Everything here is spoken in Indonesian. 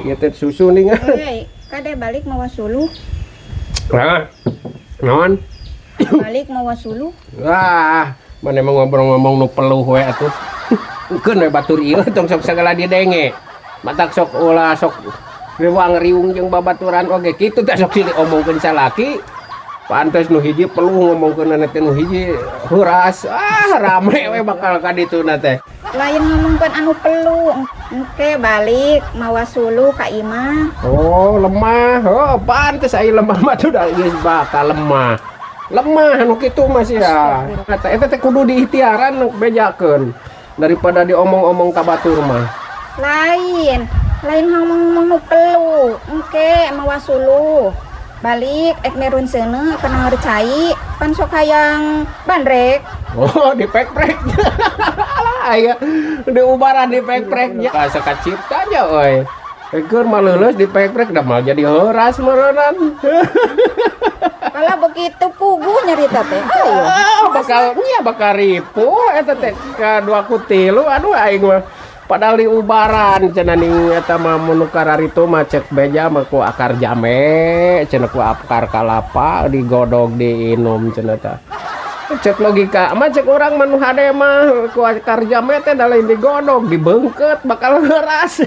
ieu teh susu nih. Hei, kade balik mawa sulu. Hah? Naon? Balik mawa sulu. Wah, mana emang ngomong-ngomong nu peluh we atuh. Keun we batur ieu tong sok sagala didenge. Matak sok ulah sok riwang riung jeung babaturan oge kitu teh sok silih omongkeun salaki. Pantes nu hiji peluh ngomongkeun teh nu hiji heuras. Rame we bakal ka dituna teh. Lain ngomongkeun anu perlu. Engke balik mawa sulu ka imah. Oh, lemah. Oh, pantes ai lemah mah tuh da geus bakal lemah. Lemah anu kitu mah sia. Eta teh kudu diikhtiaran bejakeun daripada diomong-omong ka batur mah. Lain ngomong-ngomong nu perlu. Engke mawa sulu. Balik ek merun seuneu kana ngercai pan sok hayang bandrek. Oh, dipek-prek. Aya diubaran dipek-preknya. Asa kacipta nya euy. Keur mah leuleus dipek-prek da mal jadi heuras meureunnan. Kalau begitu pugu nyarita teh. Bakal ripuh eta teh kadua ku tilu aduh aing mah padahal diubaran cenah ning eta mah mun kararitu mah cek beja mah ku akar jame cenah ku akar kalapa digodog diinum cenah tah. Cek logika mah cek urang mah nu hade mah ku akar jame teh da lain digodog dibeungkeut bakal heuras.